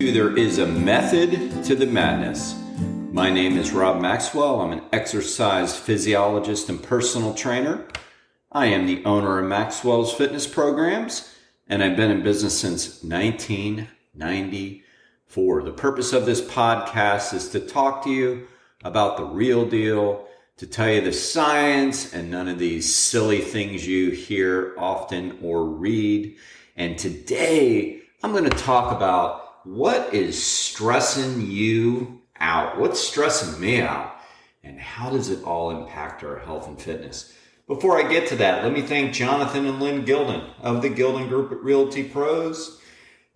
There is a method to the madness. My name is Rob Maxwell. I'm an exercise physiologist and personal trainer. I am the owner of Maxwell's Fitness Programs, and I've been in business since 1994. The purpose of this podcast is to talk to you about the real deal, to tell you the science and none of these silly things you hear often or read. And today I'm going to talk about what is stressing you out? What's stressing me out? And how does it all impact our health and fitness? Before I get to that, let me thank Jonathan and Lynn Gilden of the Gilden Group at Realty Pros.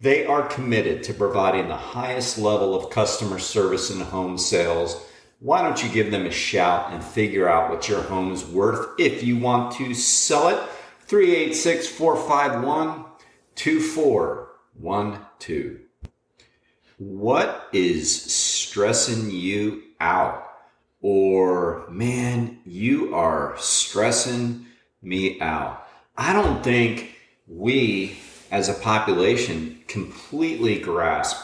They are committed to providing the highest level of customer service in home sales. Why don't you give them a shout and figure out what your home is worth if you want to sell it? 386-451-2412. What is stressing you out? Or, man, you are stressing me out. I don't think we as a population completely grasp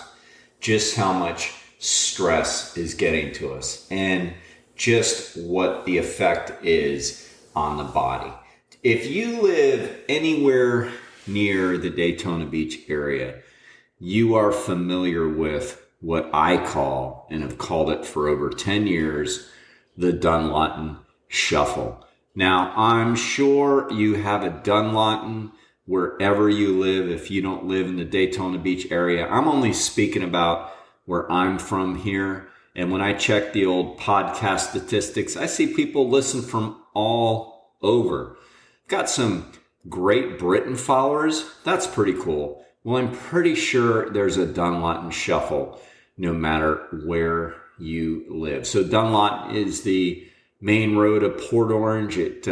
just how much stress is getting to us and just what the effect is on the body. If you live anywhere near the Daytona Beach area, you are familiar with what I call, and have called it for over 10 years, the Dunlawton Shuffle. Now, I'm sure you have a Dunlawton wherever you live if you don't live in the Daytona Beach area. I'm only speaking about where I'm from here. And when I check the old podcast statistics, I see people listen from all over. Got some Great Britain followers. That's pretty cool. Well, I'm pretty sure there's a Dunlawton Shuffle no matter where you live. So Dunlawton is the main road of Port Orange. It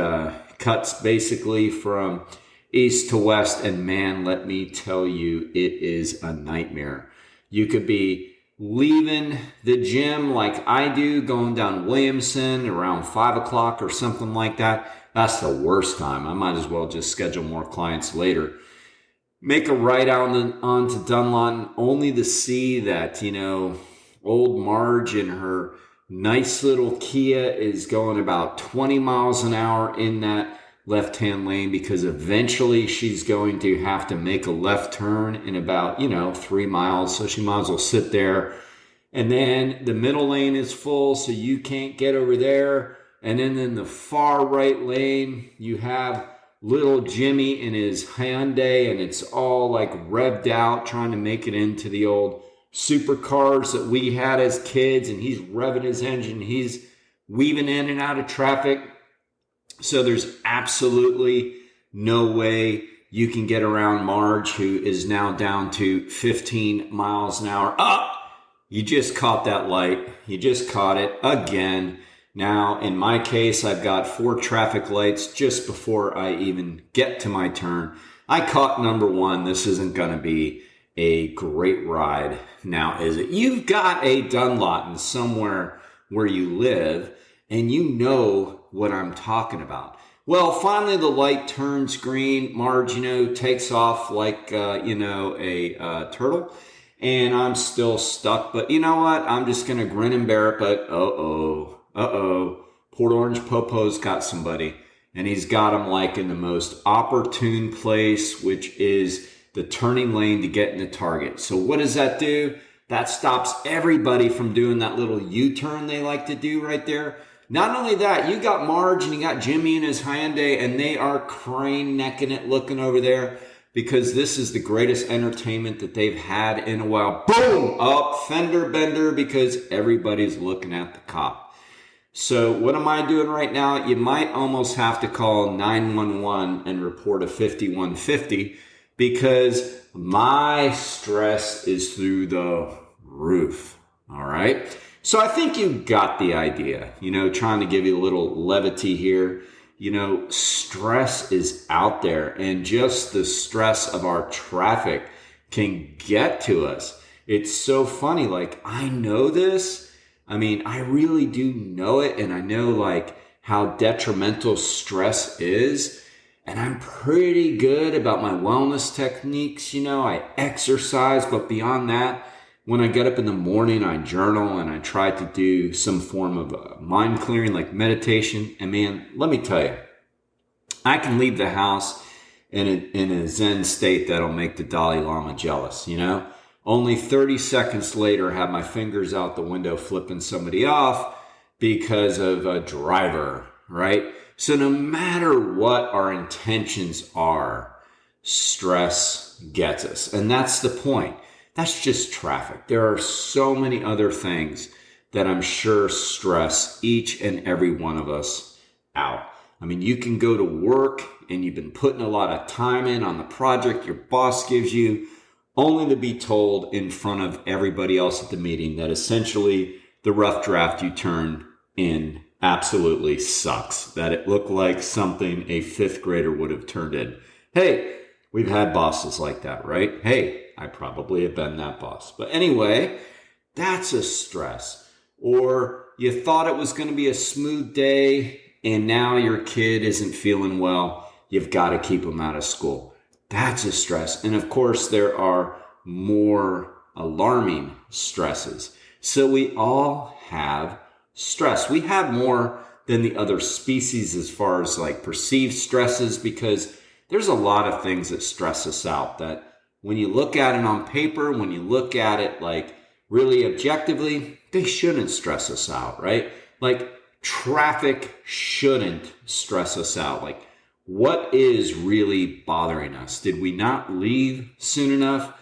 cuts basically from east to west. And man, let me tell you, it is a nightmare. You could be leaving the gym like I do, going down Williamson around 5 o'clock or something like that. That's the worst time. I might as well just schedule more clients later. Make a right out onto Dunlawton only to see that, old Marge in her nice little Kia is going about 20 miles an hour in that left-hand lane because eventually she's going to have to make a left turn in about, 3 miles. So she might as well sit there. And then the middle lane is full, so you can't get over there. And then in the far right lane, you have little Jimmy in his Hyundai, and it's all like revved out, trying to make it into the old supercars that we had as kids, and he's revving his engine. He's weaving in and out of traffic. So there's absolutely no way you can get around Marge, who is now down to 15 miles an hour. You just caught that light. You just caught it again. Now, in my case, I've got 4 traffic lights just before I even get to my turn. I caught number 1. This isn't going to be a great ride. Now, is it? You've got a Dunlawton somewhere where you live, and you know what I'm talking about. Well, finally the light turns green. Marge, takes off like, a turtle. And I'm still stuck. But you know what? I'm just going to grin and bear it. But Port Orange Popo's got somebody, and he's got him like in the most opportune place, which is the turning lane to get in the target. So what does that do? That stops everybody from doing that little U-turn they like to do right there. Not only that, you got Marge and you got Jimmy in his Hyundai, and they are crane necking it looking over there because this is the greatest entertainment that they've had in a while. Boom! Up, fender bender, because everybody's looking at the cop. So what am I doing right now? You might almost have to call 911 and report a 5150 because my stress is through the roof. All right. So I think you got the idea, trying to give you a little levity here. Stress is out there, and just the stress of our traffic can get to us. It's so funny. Like, I know this. I really do know it, and I know how detrimental stress is. And I'm pretty good about my wellness techniques. I exercise, but beyond that, when I get up in the morning, I journal and I try to do some form of mind clearing, like meditation. And man, let me tell you, I can leave the house in a Zen state that'll make the Dalai Lama jealous, Only 30 seconds later, have my fingers out the window flipping somebody off because of a driver, right? So no matter what our intentions are, stress gets us. And that's the point. That's just traffic. There are so many other things that I'm sure stress each and every one of us out. I mean, you can go to work and you've been putting a lot of time in on the project your boss gives you, only to be told in front of everybody else at the meeting that essentially the rough draft you turned in absolutely sucks, that it looked like something a fifth grader would have turned in. Hey, we've had bosses like that, right? Hey, I probably have been that boss. But anyway, that's a stress. Or you thought it was going to be a smooth day and now your kid isn't feeling well. You've got to keep them out of school. That's a stress. And of course, there are more alarming stresses. So we all have stress. We have more than the other species as far as like perceived stresses, because there's a lot of things that stress us out that when you look at it on paper, when you look at it like really objectively, they shouldn't stress us out, right? Like traffic shouldn't stress us out. Like, what is really bothering us? Did we not leave soon enough?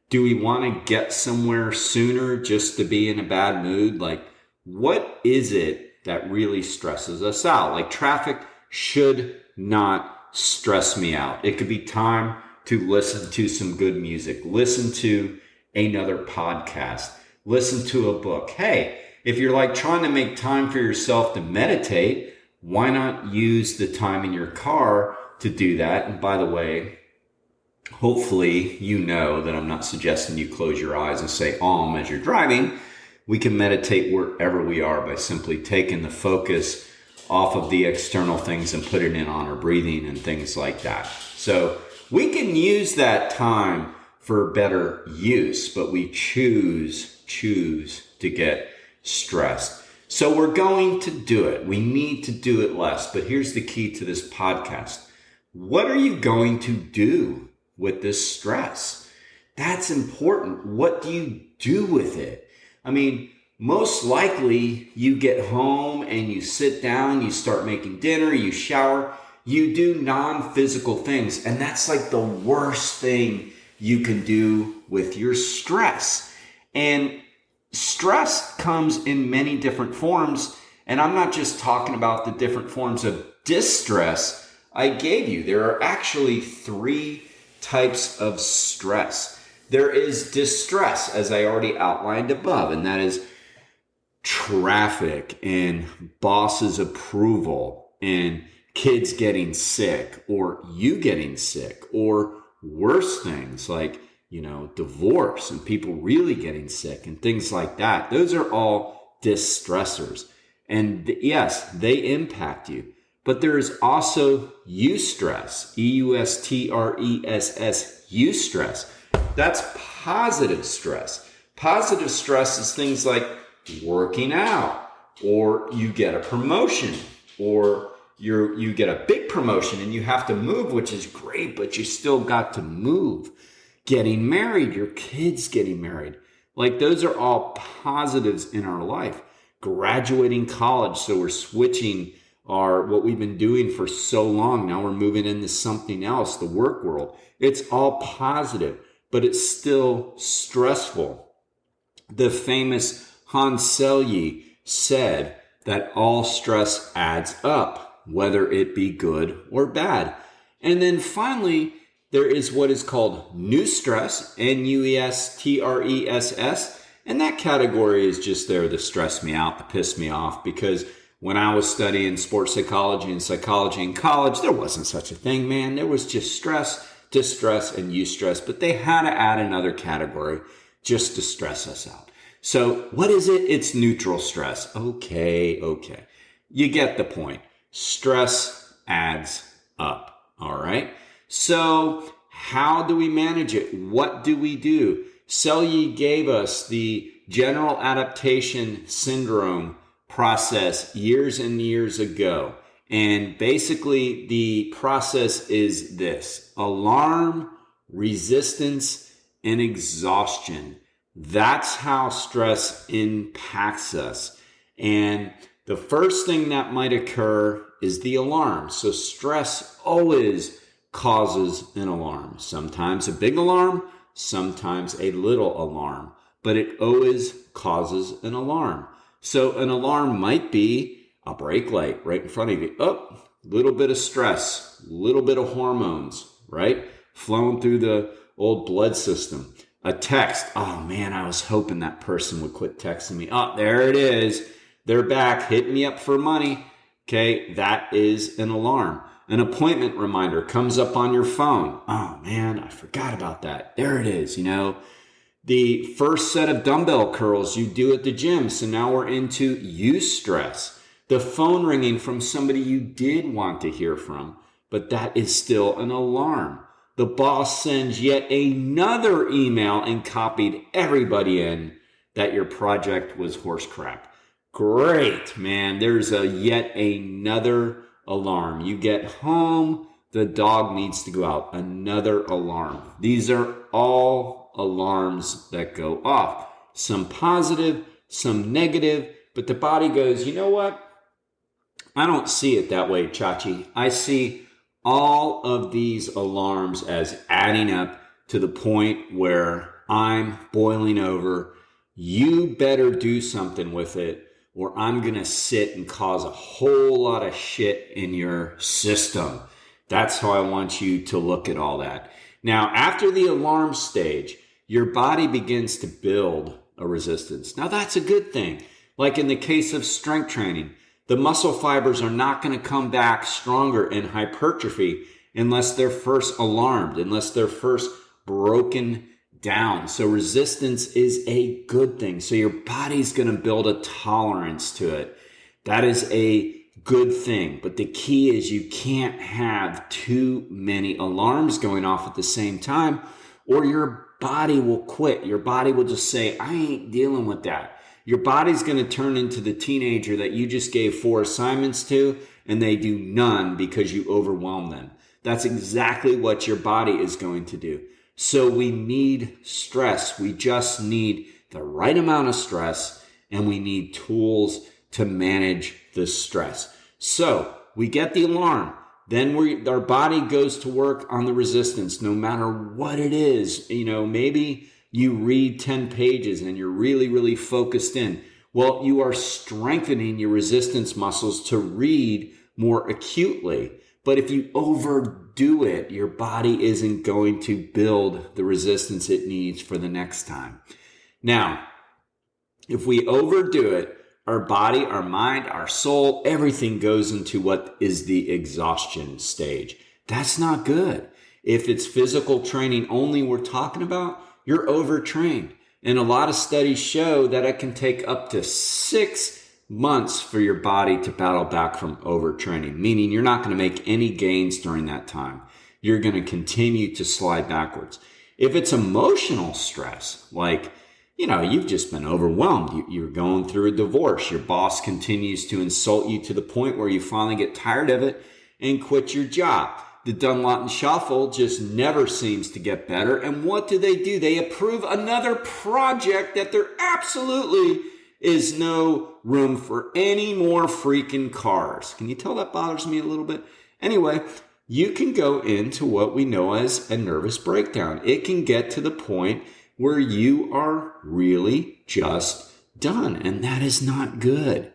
Do we want to get somewhere sooner just to be in a bad mood? Like, what is it that really stresses us out? Like, traffic should not stress me out. It could be time to listen to some good music, listen to another podcast, listen to a book. Hey, if you're like trying to make time for yourself to meditate, why not use the time in your car to do that? And by the way, hopefully you know that I'm not suggesting you close your eyes and say as you're driving. We can meditate wherever we are by simply taking the focus off of the external things and putting it on our breathing and things like that. So we can use that time for better use, but we choose to get stressed. So we're going to do it. We need to do it less. But here's the key to this podcast. What are you going to do with this stress? That's important. What do you do with it? I mean, most likely you get home and you sit down, you start making dinner, you shower, you do non-physical things. And that's like the worst thing you can do with your stress. And stress comes in many different forms. And I'm not just talking about the different forms of distress I gave you. There are actually 3 types of stress. There is distress, as I already outlined above, and that is traffic and boss's approval and kids getting sick or you getting sick or worse things like, divorce and people really getting sick and things like that. Those are all distressors. And yes, they impact you. But there is also eustress, eustress, eustress. That's positive stress. Positive stress is things like working out, or you get a promotion, or you get a big promotion and you have to move, which is great, but you still got to move. Getting married, your kids getting married. Like, those are all positives in our life. Graduating college, so we're switching what we've been doing for so long. Now we're moving into something else, the work world. It's all positive, but it's still stressful. The famous Hans Selye said that all stress adds up, whether it be good or bad. And then finally, there is what is called neustress, N-U-E-S-T-R-E-S-S. And that category is just there to stress me out, to piss me off, because when I was studying sports psychology and psychology in college, there wasn't such a thing, man. There was just stress, distress, and eustress, but they had to add another category just to stress us out. So what is it? It's neutral stress. Okay. You get the point. Stress adds up, all right? So how do we manage it? What do we do? Selye gave us the general adaptation syndrome process years and years ago. And basically the process is this: alarm, resistance, and exhaustion. That's how stress impacts us. And the first thing that might occur is the alarm. So stress always causes an alarm. Sometimes a big alarm, sometimes a little alarm, but it always causes an alarm. So an alarm might be a brake light right in front of you. Oh, little bit of stress, little bit of hormones, right? Flowing through the old blood system. A text. Oh man, I was hoping that person would quit texting me. Oh, there it is. They're back, hitting me up for money. Okay, that is an alarm. An appointment reminder comes up on your phone. Oh man, I forgot about that. There it is, The first set of dumbbell curls you do at the gym. So now we're into eustress. The phone ringing from somebody you did want to hear from, but that is still an alarm. The boss sends yet another email and copied everybody in that your project was horse crap. Great, man. There's yet another alarm. You get home, the dog needs to go out. Another alarm. These are all alarms that go off. Some positive, some negative, but the body goes, you know what? I don't see it that way, Chachi. I see all of these alarms as adding up to the point where I'm boiling over. You better do something with it, or I'm going to sit and cause a whole lot of shit in your system. That's how I want you to look at all that. Now, after the alarm stage, your body begins to build a resistance. Now, that's a good thing. Like in the case of strength training, the muscle fibers are not going to come back stronger in hypertrophy unless they're first alarmed, unless they're first broken down. So resistance is a good thing. So your body's going to build a tolerance to it. That is a good thing. But the key is you can't have too many alarms going off at the same time, or your body will quit. Your body will just say, I ain't dealing with that. Your body's going to turn into the teenager that you just gave 4 assignments to, and they do none because you overwhelm them. That's exactly what your body is going to do. So we need stress. We just need the right amount of stress, and we need tools to manage the stress. So we get the alarm. Then our body goes to work on the resistance, no matter what it is. Maybe you read 10 pages and you're really, really focused in. Well, you are strengthening your resistance muscles to read more acutely. But if you overdo it, your body isn't going to build the resistance it needs for the next time. Now, if we overdo it, our body, our mind, our soul, everything goes into what is the exhaustion stage. That's not good. If it's physical training only we're talking about, you're overtrained. And a lot of studies show that it can take up to 6 months for your body to battle back from overtraining, meaning you're not going to make any gains during that time. You're going to continue to slide backwards. If it's emotional stress, like, you've just been overwhelmed. You're going through a divorce. Your boss continues to insult you to the point where you finally get tired of it and quit your job. The Dunlop Shuffle just never seems to get better. And what do? They approve another project that there absolutely is no room for any more freaking cars. Can you tell that bothers me a little bit? Anyway, you can go into what we know as a nervous breakdown. It can get to the point where you are really just done. And that is not good.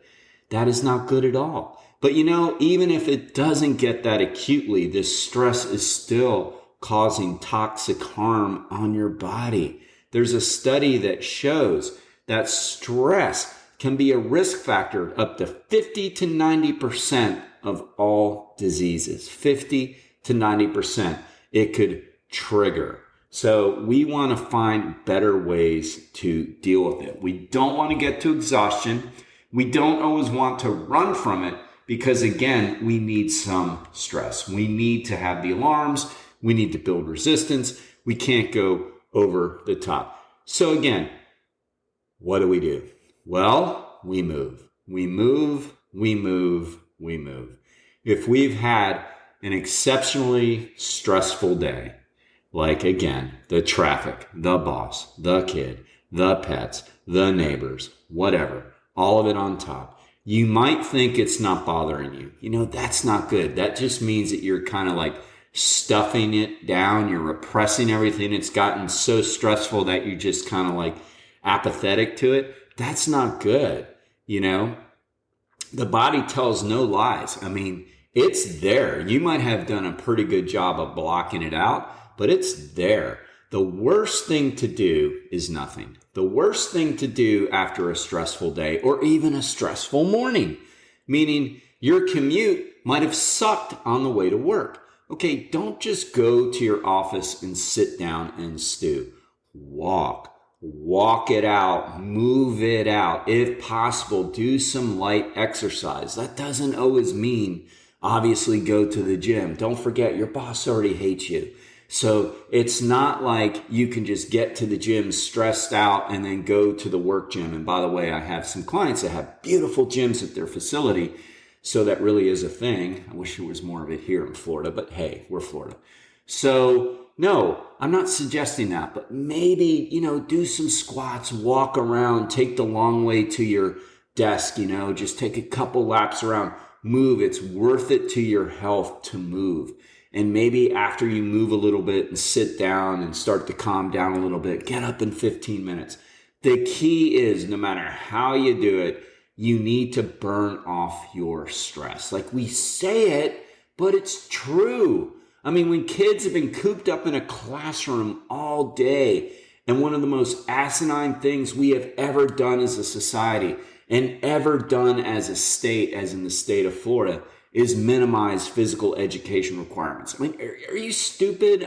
That is not good at all. But even if it doesn't get that acutely, this stress is still causing toxic harm on your body. There's a study that shows that stress can be a risk factor up to 50 to 90% of all diseases. 50 to 90% it could trigger. So we want to find better ways to deal with it. We don't want to get to exhaustion. We don't always want to run from it. Because again, we need some stress. We need to have the alarms. We need to build resistance. We can't go over the top. So again, what do? Well, we move. We move, we move, we move. If we've had an exceptionally stressful day, like again, the traffic, the boss, the kid, the pets, the neighbors, whatever, all of it on top, you might think it's not bothering you. That's not good. That just means that you're kind of like stuffing it down. You're repressing everything. It's gotten so stressful that you just kind of like apathetic to it. That's not good. The body tells no lies. It's there. You might have done a pretty good job of blocking it out, but it's there. The worst thing to do is nothing. The worst thing to do after a stressful day or even a stressful morning, meaning your commute might have sucked on the way to work. Okay, don't just go to your office and sit down and stew. Walk it out, move it out. If possible, do some light exercise. That doesn't always mean, obviously, go to the gym. Don't forget, your boss already hates you. So it's not like you can just get to the gym stressed out and then go to the work gym. And by the way, I have some clients that have beautiful gyms at their facility. So that really is a thing. I wish there was more of it here in Florida, but hey, we're Florida. So no, I'm not suggesting that, but maybe, do some squats, walk around, take the long way to your desk, just take a couple laps around, move. It's worth it to your health to move. And maybe after you move a little bit and sit down and start to calm down a little bit, get up in 15 minutes. The key is no matter how you do it, you need to burn off your stress. Like we say it, but it's true. When kids have been cooped up in a classroom all day, and one of the most asinine things we have ever done as a society and ever done as a state, as in the state of Florida, is minimize physical education requirements. Are you stupid?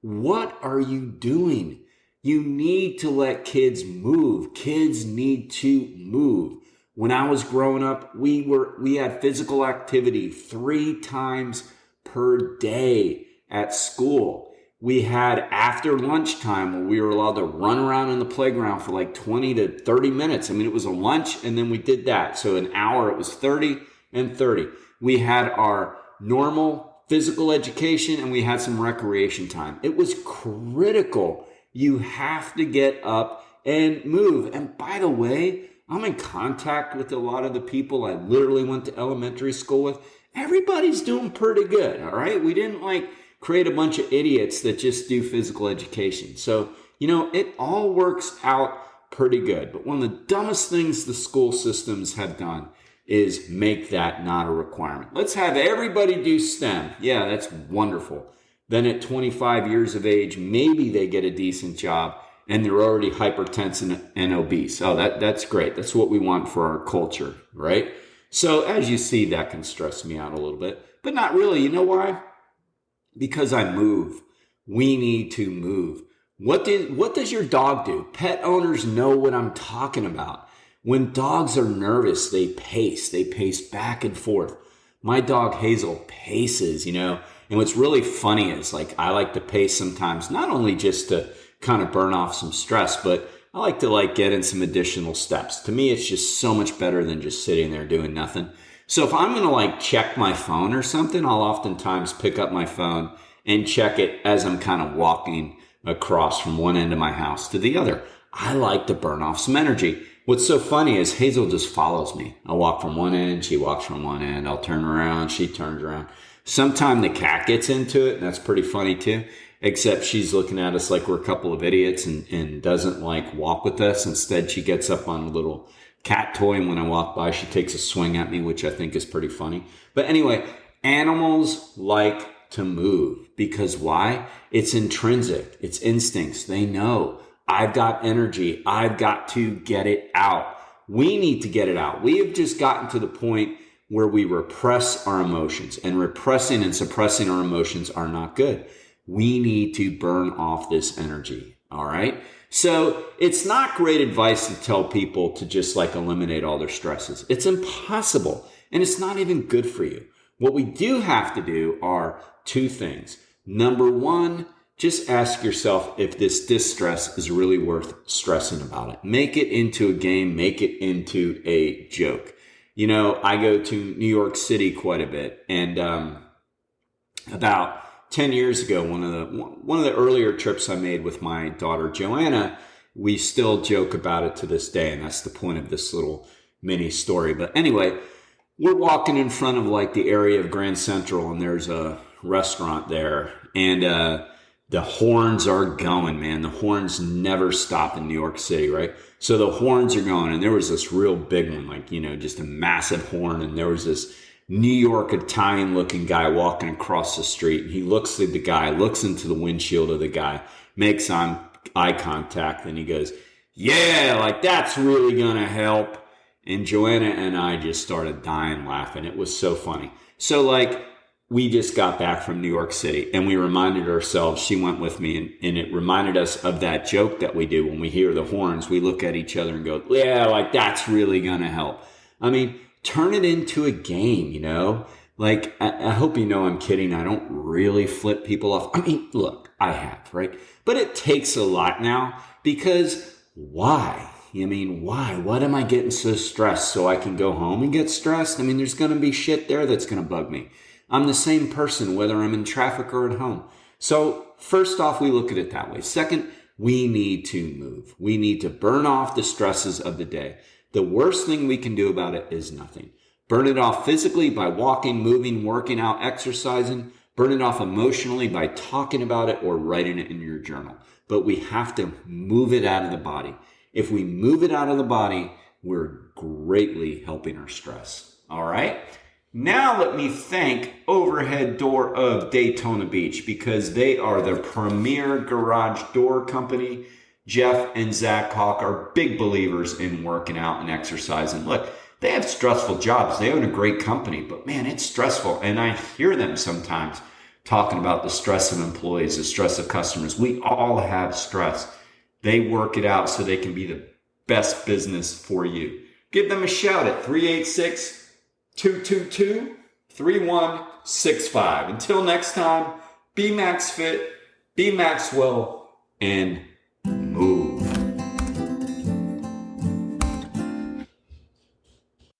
What are you doing? You need to let kids move. Kids need to move. When I was growing up, we had physical activity 3 times per day at school. We had after lunchtime where we were allowed to run around in the playground for like 20 to 30 minutes. It was a lunch and then we did that. So an hour, it was 30 and 30. We had our normal physical education and we had some recreation time. It was critical. You have to get up and move. And by the way, I'm in contact with a lot of the people I literally went to elementary school with. Everybody's doing pretty good, all right? We didn't create a bunch of idiots that just do physical education. So, it all works out pretty good. But one of the dumbest things the school systems have done is make that not a requirement. Let's have everybody do STEM. Yeah, that's wonderful. Then at 25 years of age, maybe they get a decent job and they're already hypertense and obese. Oh, that's great. That's what we want for our culture, right? So as you see, that can stress me out a little bit, but not really. You know why? Because I move. We need to move. What does your dog do? Pet owners know what I'm talking about. When dogs are nervous, they pace back and forth. My dog Hazel paces, and what's really funny is I like to pace sometimes, not only just to kind of burn off some stress, but I like to get in some additional steps. To me, it's just so much better than just sitting there doing nothing. So if I'm going to check my phone or something, I'll oftentimes pick up my phone and check it as I'm kind of walking across from one end of my house to the other. I like to burn off some energy. What's so funny is Hazel just follows me. I walk from one end, she walks from one end. I'll turn around, she turns around. Sometime the cat gets into it, and that's pretty funny too. Except she's looking at us like we're a couple of idiots and doesn't walk with us. Instead, she gets up on a little cat toy, and when I walk by, she takes a swing at me, which I think is pretty funny. But anyway, animals like to move because why? It's intrinsic. It's instincts. They know I've got energy. I've got to get it out. We need to get it out. We have just gotten to the point where we repress our emotions, and repressing and suppressing our emotions are not good. We need to burn off this energy. All right. So it's not great advice to tell people to just eliminate all their stresses. It's impossible. And it's not even good for you. What we do have to do are 2 things. Number 1, just ask yourself if this distress is really worth stressing about it. Make it into a game, make it into a joke. I go to New York City quite a bit, and about 10 years ago, one of the earlier trips I made with my daughter Joanna, we still joke about it to this day, and that's the point of this little mini story. But anyway, we're walking in front of like the area of Grand Central, and there's a restaurant there, and the horns are going, man. The horns never stop in New York City, right? So the horns are going, and there was this real big one, like, just a massive horn, and there was this New York Italian looking guy walking across the street, and he looks at the guy, looks into the windshield of the guy, makes eye contact, and he goes, yeah, like that's really gonna help. And Joanna and I just started dying laughing. It was so funny. So like, we just got back from New York City, and we reminded ourselves, she went with me, and it reminded us of that joke that we do when we hear the horns. We look at each other and go, yeah, like that's really gonna help. I mean, turn it into a game, Like, I hope I'm kidding. I don't really flip people off. I mean, look, I have, right? But it takes a lot now, because why? Why? What am I getting so stressed so I can go home and get stressed? I mean, there's going to be shit there that's going to bug me. I'm the same person whether I'm in traffic or at home. So first off, we look at it that way. Second, we need to move. We need to burn off the stresses of the day. The worst thing we can do about it is nothing. Burn it off physically by walking, moving, working out, exercising. Burn it off emotionally by talking about it or writing it in your journal. But we have to move it out of the body. If we move it out of the body, we're greatly helping our stress. All right? Now let me thank Overhead Door of Daytona Beach, because they are the premier garage door company. Jeff and Zach Hawk are big believers in working out and exercising. Look, they have stressful jobs. They own a great company, but man, it's stressful. And I hear them sometimes talking about the stress of employees, the stress of customers. We all have stress. They work it out so they can be the best business for you. Give them a shout at 386-222-3165. Until next time, be Max Fit, be Maxwell, and